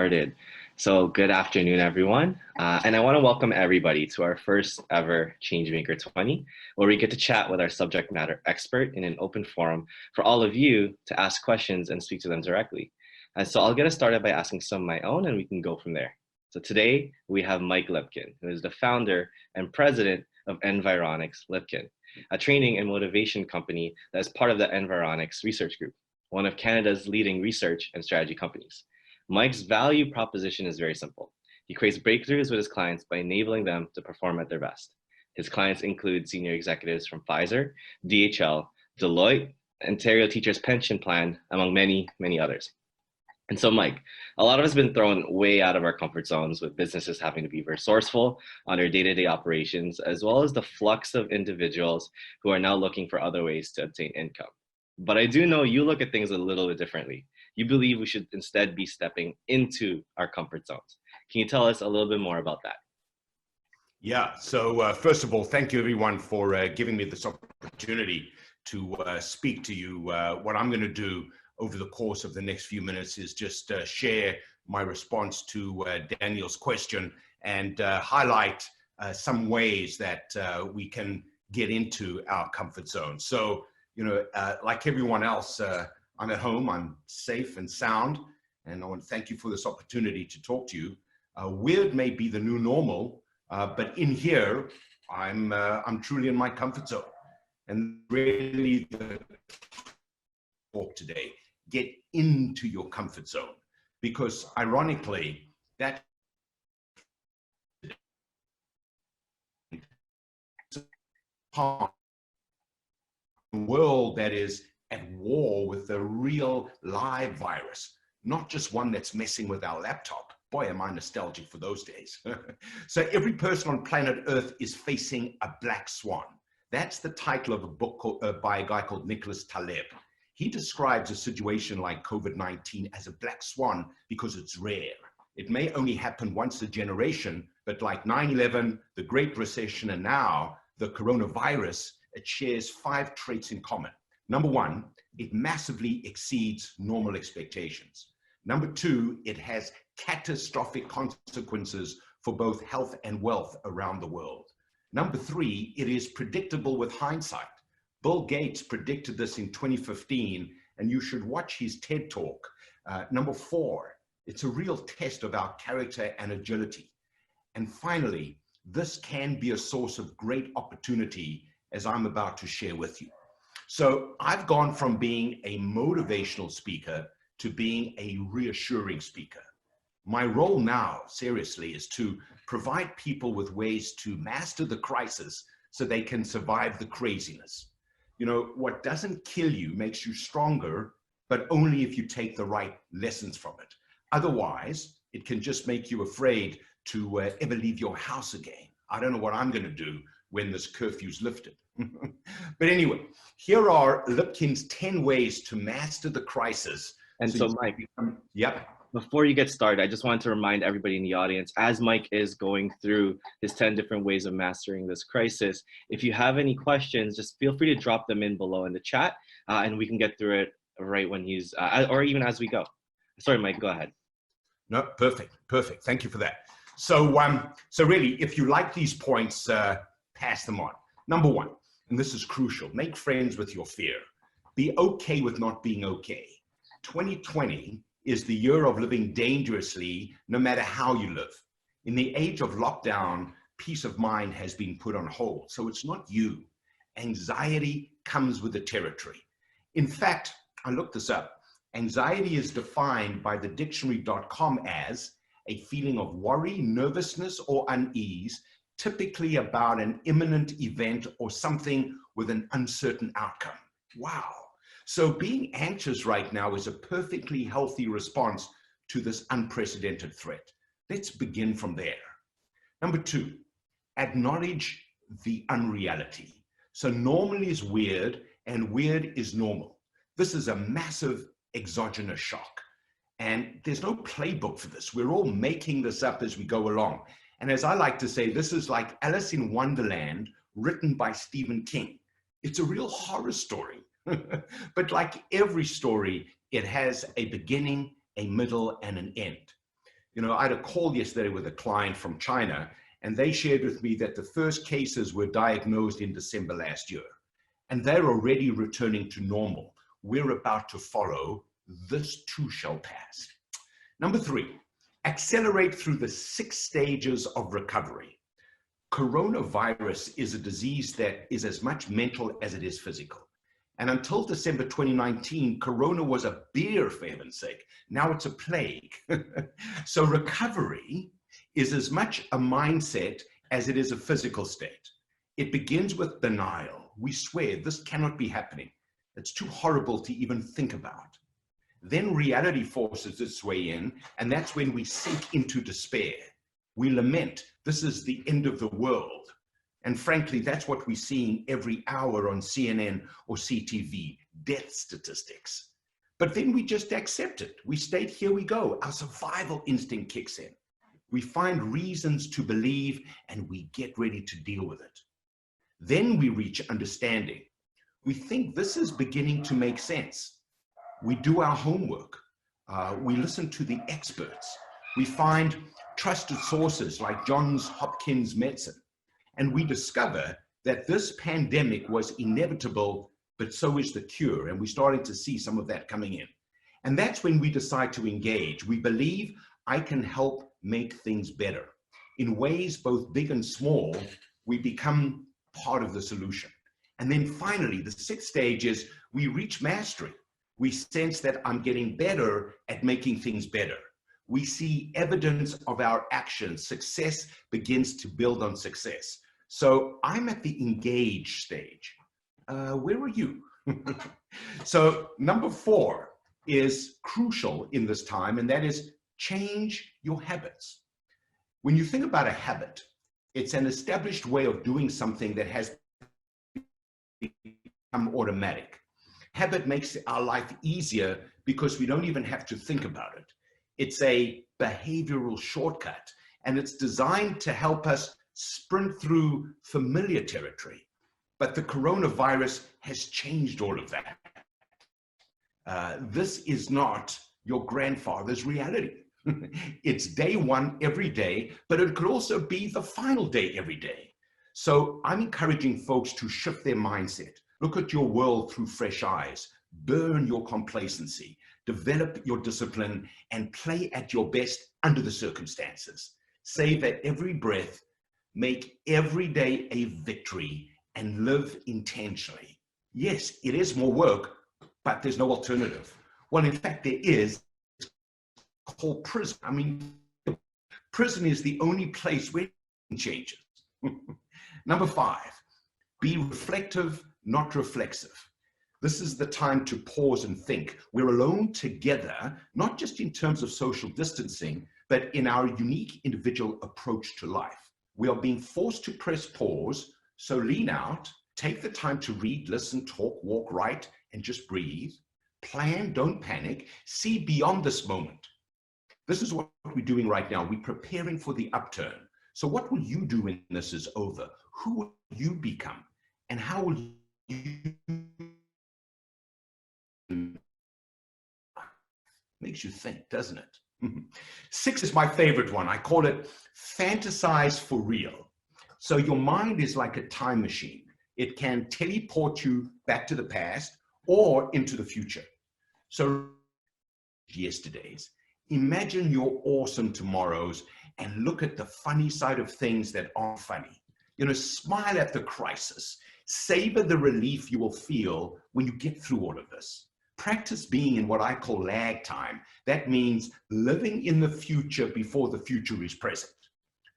started. So good afternoon, everyone. And I want to welcome everybody to our first ever Changemaker20, where we get to chat with our subject matter expert in an open forum for all of you to ask questions and speak to them directly. And so I'll get us started by asking some of my own and we can go from there. So today we have Mike Lipkin, who is the founder and president of Environics Lipkin, a training and motivation company that is part of the Environics Research Group, one of Canada's leading research and strategy companies. Mike's value proposition is very simple. He creates breakthroughs with his clients by enabling them to perform at their best. His clients include senior executives from Pfizer, DHL, Deloitte, Ontario Teachers Pension Plan, among many, many others. And so, Mike, a lot of us have been thrown way out of our comfort zones with businesses having to be resourceful on their day-to-day operations, as well as the flux of individuals who are now looking for other ways to obtain income. But I do know you look at things a little bit differently. You believe we should instead be stepping into our comfort zones. Can you tell us a little bit more about that? Yeah, so first of all, thank you everyone for giving me this opportunity to speak to you. What I'm going to do over the course of the next few minutes is just share my response to Daniel's question and highlight some ways that we can get into our comfort zone. So, you know, like everyone else, I'm at home, I'm safe and sound, and I want to thank you for this opportunity to talk to you. Weird may be the new normal, but in here, I'm truly in my comfort zone. And really the talk today, get into your comfort zone, because ironically, that world that is at war with a real live virus, not just one that's messing with our laptop. Boy, am I nostalgic for those days. So every person on planet Earth is facing a black swan. That's the title of a book by a guy called Nicholas Taleb. He describes a situation like COVID-19 as a black swan because it's rare. It may only happen once a generation, but like 9/11, the Great Recession, and now the coronavirus, it shares 5 traits in common. Number 1, it massively exceeds normal expectations. Number 2, it has catastrophic consequences for both health and wealth around the world. Number 3, it is predictable with hindsight. Bill Gates predicted this in 2015, and you should watch his TED Talk. Number 4, it's a real test of our character and agility. And finally, this can be a source of great opportunity, as I'm about to share with you. So I've gone from being a motivational speaker to being a reassuring speaker. My role now, seriously, is to provide people with ways to master the crisis so they can survive the craziness. You know, what doesn't kill you makes you stronger, but only if you take the right lessons from it. Otherwise, it can just make you afraid to ever leave your house again. I don't know what I'm going to do when this curfew's lifted. But anyway, here are Lipkin's 10 ways to master the crisis. And so Mike, yep. Before you get started, I just wanted to remind everybody in the audience, as Mike is going through his 10 different ways of mastering this crisis, if you have any questions, just feel free to drop them in below in the chat, and we can get through it right when he's, or even as we go. Sorry, Mike, go ahead. No, perfect, perfect. Thank you for that. So, so really, if you like these points, pass them on. Number 1, and this is crucial, make friends with your fear. Be okay with not being okay. 2020 is the year of living dangerously, no matter how you live. In the age of lockdown, peace of mind has been put on hold. So it's not you. Anxiety comes with the territory. In fact, I looked this up. Anxiety is defined by the dictionary.com as a feeling of worry, nervousness, or unease, typically about an imminent event or something with an uncertain outcome. Wow. So being anxious right now is a perfectly healthy response to this unprecedented threat. Let's begin from there. Number 2, acknowledge the unreality. So normal is weird and weird is normal. This is a massive exogenous shock. And there's no playbook for this. We're all making this up as we go along. And as I like to say, this is like Alice in Wonderland written by Stephen King. It's a real horror story. But like every story, it has a beginning, a middle, and an end. You know, I had a call yesterday with a client from China, and they shared with me that the first cases were diagnosed in December last year, and they're already returning to normal. We're about to follow. This too shall pass. Number 3, accelerate through the 6 stages of recovery. Coronavirus is a disease that is as much mental as it is physical. And until December 2019, Corona was a beer, for heaven's sake. Now it's a plague. So recovery is as much a mindset as it is a physical state. It begins with denial. We swear this cannot be happening. It's too horrible to even think about. Then reality forces its way in, and that's when we sink into despair. We lament, this is the end of the world. And frankly, that's what we're seeing every hour on CNN or CTV, death statistics. But then we just accept it. We state, here we go. Our survival instinct kicks in. We find reasons to believe, and we get ready to deal with it. Then we reach understanding. We think this is beginning to make sense. We do our homework. We listen to the experts. We find trusted sources like Johns Hopkins Medicine. And we discover that this pandemic was inevitable, but so is the cure. And we're starting to see some of that coming in. And that's when we decide to engage. We believe I can help make things better. In ways both big and small, we become part of the solution. And then finally, the 6th stage is we reach mastery. We sense that I'm getting better at making things better. We see evidence of our actions. Success begins to build on success. So I'm at the engage stage. Where are you? So number 4 is crucial in this time, and that is change your habits. When you think about a habit, it's an established way of doing something that has become automatic. Habit makes our life easier because we don't even have to think about it. It's a behavioral shortcut, and it's designed to help us sprint through familiar territory. But the coronavirus has changed all of that. This is not your grandfather's reality. It's day 1 every day, but it could also be the final day every day. So I'm encouraging folks to shift their mindset. Look at your world through fresh eyes. Burn your complacency. Develop your discipline and play at your best under the circumstances. Savor every breath. Make every day a victory and live intentionally. Yes, it is more work, but there's no alternative. Well, in fact, there is. It's called prison. I mean, prison is the only place where it changes. Number 5, be reflective, not reflexive. This is the time to pause and think. We're alone together, not just in terms of social distancing, but in our unique individual approach to life. We are being forced to press pause, so lean out, take the time to read, listen, talk, walk, write, and just breathe. Plan, don't panic, see beyond this moment. This is what we're doing right now. We're preparing for the upturn. So what will you do when this is over? Who will you become? And how will you... Makes you think, doesn't it? 6 is my favorite one. I call it fantasize for real. So your mind is like a time machine. It can teleport you back to the past or into the future. So yesterday's, imagine your awesome tomorrows and look at the funny side of things that aren't funny. You know, smile at the crisis. Savor the relief you will feel when you get through all of this. Practice being in what I call lag time. That means living in the future before the future is present.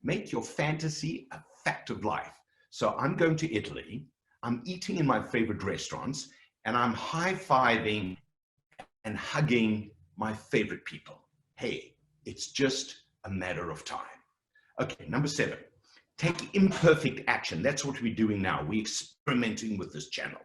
Make your fantasy a fact of life. So I'm going to Italy, I'm eating in my favorite restaurants, and I'm high-fiving and hugging my favorite people. Hey, it's just a matter of time. Okay, number 7, take imperfect action. That's what we're doing now. We're experimenting with this channel.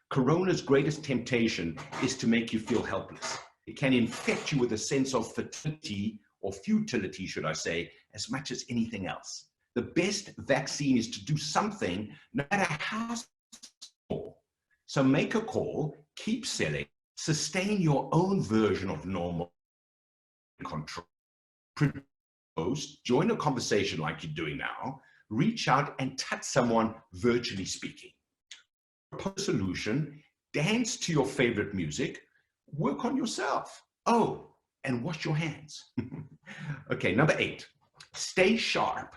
Corona's greatest temptation is to make you feel helpless. It can infect you with a sense of futility, or futility, should I say, as much as anything else. The best vaccine is to do something, no matter how small. So make a call, keep selling, sustain your own version of normal control. post, join a conversation like you're doing now, reach out and touch someone virtually speaking. Propose a solution, dance to your favorite music, work on yourself. Oh, and wash your hands. Okay, number 8, stay sharp.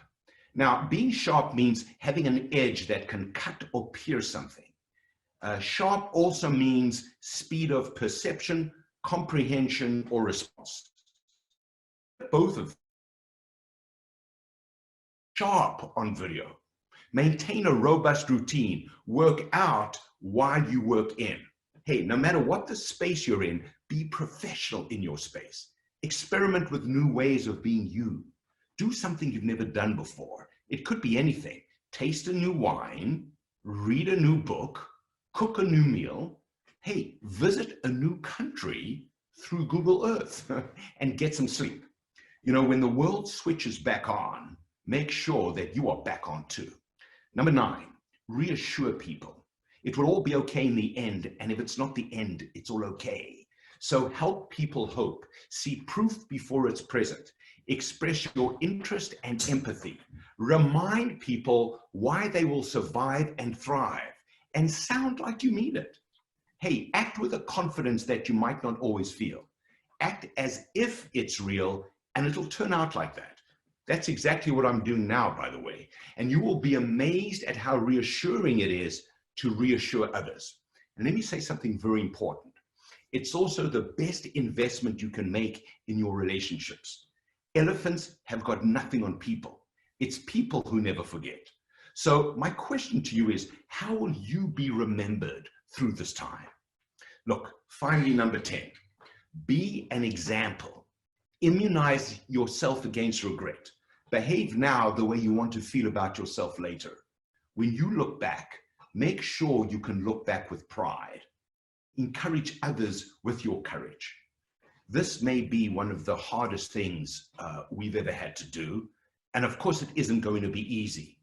Now, being sharp means having an edge that can cut or pierce something. Sharp also means speed of perception, comprehension, or response. Both of them. Sharp on video. Maintain a robust routine. Work out while you work in. Hey, no matter what the space you're in, be professional in your space. Experiment with new ways of being you. Do something you've never done before. It could be anything. Taste a new wine, read a new book, cook a new meal. Hey, visit a new country through Google Earth and get some sleep. You know, when the world switches back on, make sure that you are back on too. Number 9, reassure people. It will all be okay in the end, and if it's not the end, it's all okay. So help people hope. See proof before it's present. Express your interest and empathy. Remind people why they will survive and thrive, and sound like you mean it. Hey, act with a confidence that you might not always feel. Act as if it's real, and it'll turn out like that. That's exactly what I'm doing now, by the way. And you will be amazed at how reassuring it is to reassure others. And let me say something very important. It's also the best investment you can make in your relationships. Elephants have got nothing on people. It's people who never forget. So my question to you is, how will you be remembered through this time? Look, finally, number 10, be an example. Immunize yourself against regret. Behave now the way you want to feel about yourself later. When you look back, make sure you can look back with pride. Encourage others with your courage. This may be one of the hardest things we've ever had to do. And of course, it isn't going to be easy,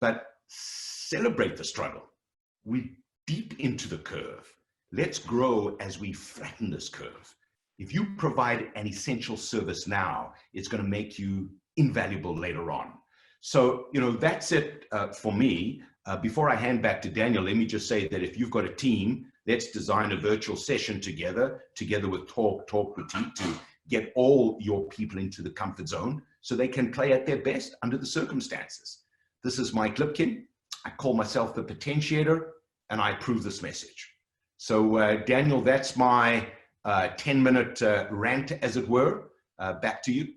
but celebrate the struggle. We're deep into the curve. Let's grow as we flatten this curve. If you provide an essential service now, it's going to make you invaluable later on. So, you know, that's it for me. Before I hand back to Daniel, let me just say that if you've got a team, let's design a virtual session together with Talk Boutique to get all your people into the comfort zone so they can play at their best under the circumstances. This is Mike Lipkin. I call myself the potentiator, and I approve this message. So, Daniel, that's my 10-minute rant, as it were. Back to you.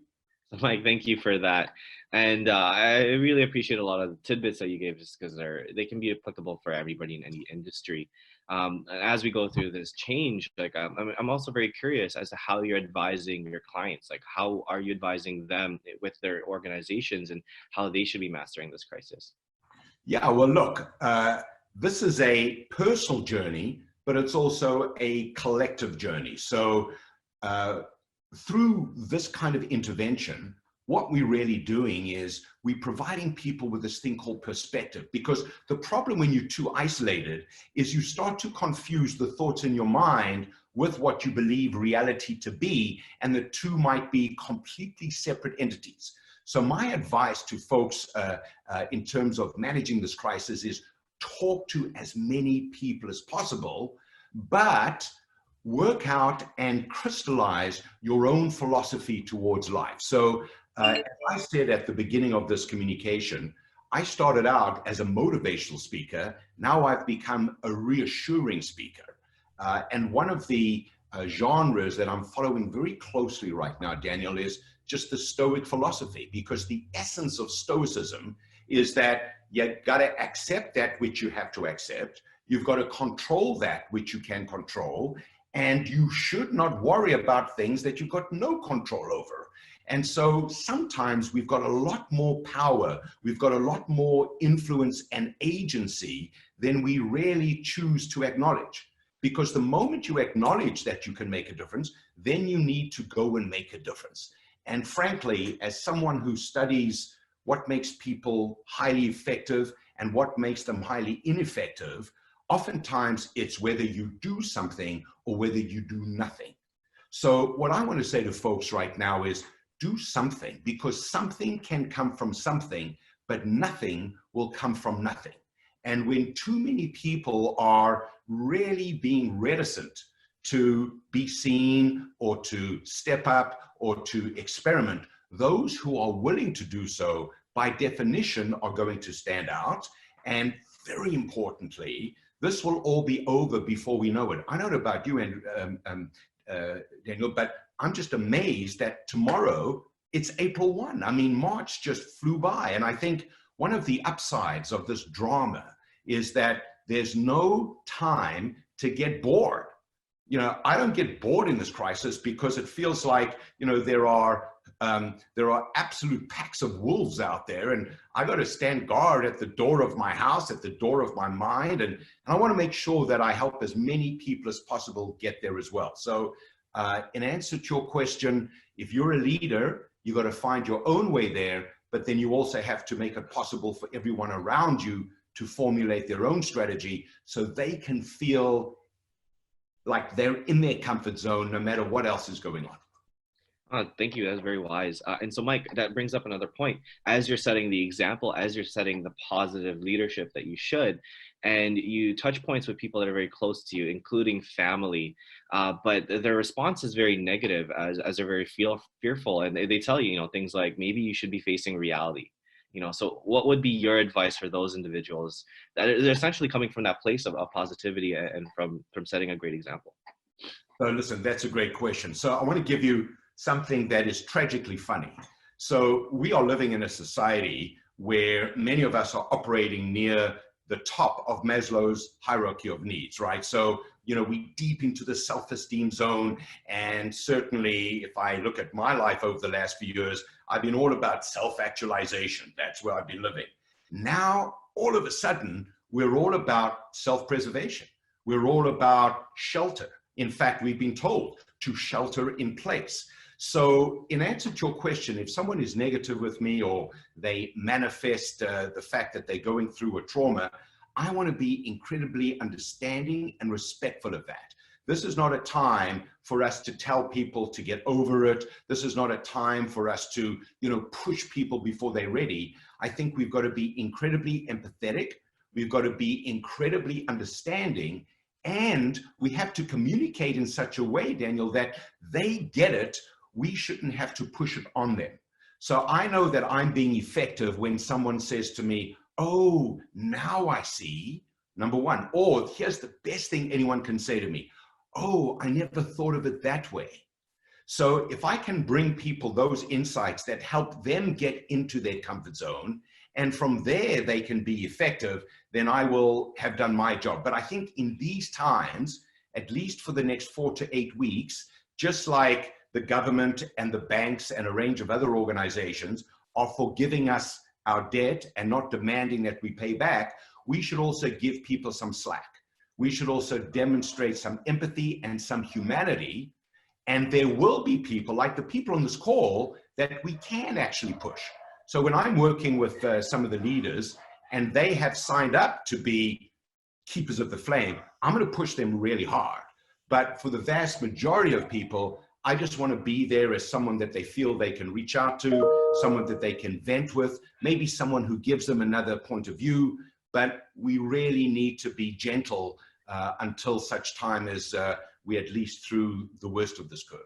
Mike, thank you for that. And I really appreciate a lot of the tidbits that you gave, just because they can be applicable for everybody in any industry. And as we go through this change, like I'm also very curious as to how you're advising your clients. Like, how are you advising them with their organizations and how they should be mastering this crisis? Yeah, well, look, this is a personal journey, but it's also a collective journey. So through this kind of intervention, what we're really doing is we're providing people with this thing called perspective, because the problem when you're too isolated is you start to confuse the thoughts in your mind with what you believe reality to be, and the two might be completely separate entities. So my advice to folks in terms of managing this crisis is talk to as many people as possible, but work out and crystallize your own philosophy towards life. So as I said at the beginning of this communication, I started out as a motivational speaker. Now I've become a reassuring speaker. And one of the genres that I'm following very closely right now, Daniel, is just the Stoic philosophy, because the essence of Stoicism is that you got to accept that which you have to accept. You've got to control that which you can control. And you should not worry about things that you've got no control over. And so sometimes we've got a lot more power, we've got a lot more influence and agency than we really choose to acknowledge. Because the moment you acknowledge that you can make a difference, then you need to go and make a difference. And frankly, as someone who studies what makes people highly effective and what makes them highly ineffective, oftentimes it's whether you do something or whether you do nothing. So what I want to say to folks right now is do something, because something can come from something, but nothing will come from nothing. And when too many people are really being reticent to be seen or to step up or to experiment, those who are willing to do so, by definition, are going to stand out. And very importantly, this will all be over before we know it. I don't know about you, Daniel, but I'm just amazed that tomorrow it's April 1. I mean, March just flew by. And I think one of the upsides of this drama is that there's no time to get bored. You know, I don't get bored in this crisis because it feels like, you know, there are absolute packs of wolves out there, and I got to stand guard at the door of my house, at the door of my mind, and I want to make sure that I help as many people as possible get there as well. So in answer to your question, if you're a leader, you got to find your own way there, but then you also have to make it possible for everyone around you to formulate their own strategy so they can feel like they're in their comfort zone no matter what else is going on. Thank you. That's very wise. And so, Mike, that brings up another point. As you're setting the example, as you're setting the positive leadership that you should, and you touch points with people that are very close to you, including family, but their response is very negative as they're very fearful. And they tell you, you know, things like, maybe you should be facing reality. You know, so what would be your advice for those individuals that are essentially coming from that place of positivity and from setting a great example? So listen, that's a great question. So I want to give you something that is tragically funny. So we are living in a society where many of us are operating near the top of Maslow's hierarchy of needs, right? So, you know, we deep into the self-esteem zone. And certainly if I look at my life over the last few years, I've been all about self-actualization. That's where I've been living. Now, all of a sudden, we're all about self-preservation. We're all about shelter. In fact, we've been told to shelter in place. So in answer to your question, if someone is negative with me or they manifest the fact that they're going through a trauma, I want to be incredibly understanding and respectful of that. This is not a time for us to tell people to get over it. This is not a time for us to, you know, push people before they're ready. I think we've got to be incredibly empathetic. We've got to be incredibly understanding. And we have to communicate in such a way, Daniel, that they get it. We shouldn't have to push it on them. So I know that I'm being effective when someone says to me, oh, now I see, number one. Or here's the best thing anyone can say to me. Oh, I never thought of it that way. So if I can bring people those insights that help them get into their comfort zone, and from there they can be effective, then I will have done my job. But I think in these times, at least for the next 4 to 8 weeks, just like the government and the banks and a range of other organizations are forgiving us our debt and not demanding that we pay back, we should also give people some slack. We should also demonstrate some empathy and some humanity. And there will be people like the people on this call that we can actually push. So when I'm working with some of the leaders and they have signed up to be keepers of the flame, I'm going to push them really hard. But for the vast majority of people, I just want to be there as someone that they feel they can reach out to, someone that they can vent with, maybe someone who gives them another point of view. But we really need to be gentle until such time as we at least through the worst of this curve.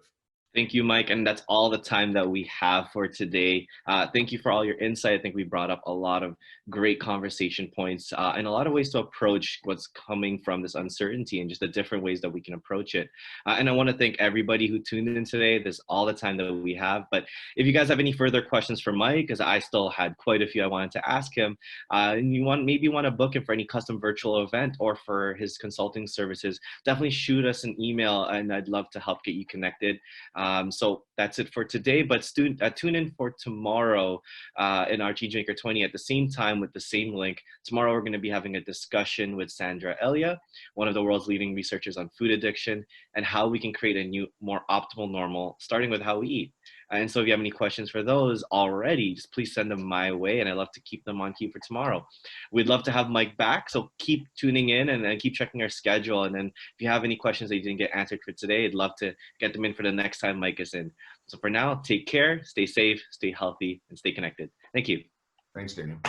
Thank you, Mike. And that's all the time that we have for today. Thank you for all your insight. I think we brought up a lot of great conversation points and a lot of ways to approach what's coming from this uncertainty and just the different ways that we can approach it. And I want to thank everybody who tuned in today. This is all the time that we have. But if you guys have any further questions for Mike, because I still had quite a few I wanted to ask him, and you maybe want to book him for any custom virtual event or for his consulting services, definitely shoot us an email and I'd love to help get you connected. So that's it for today, but tune in for tomorrow in our Changemaker20 at the same time with the same link. Tomorrow we're going to be having a discussion with Sandra Elia, one of the world's leading researchers on food addiction, and how we can create a new, more optimal normal, starting with how we eat. And so if you have any questions for those already, just please send them my way, and I'd love to keep them on queue for tomorrow. We'd love to have Mike back, so keep tuning in and keep checking our schedule. And then if you have any questions that you didn't get answered for today, I'd love to get them in for the next time Mike is in. So for now, take care, stay safe, stay healthy, and stay connected. Thank you. Thanks, Daniel.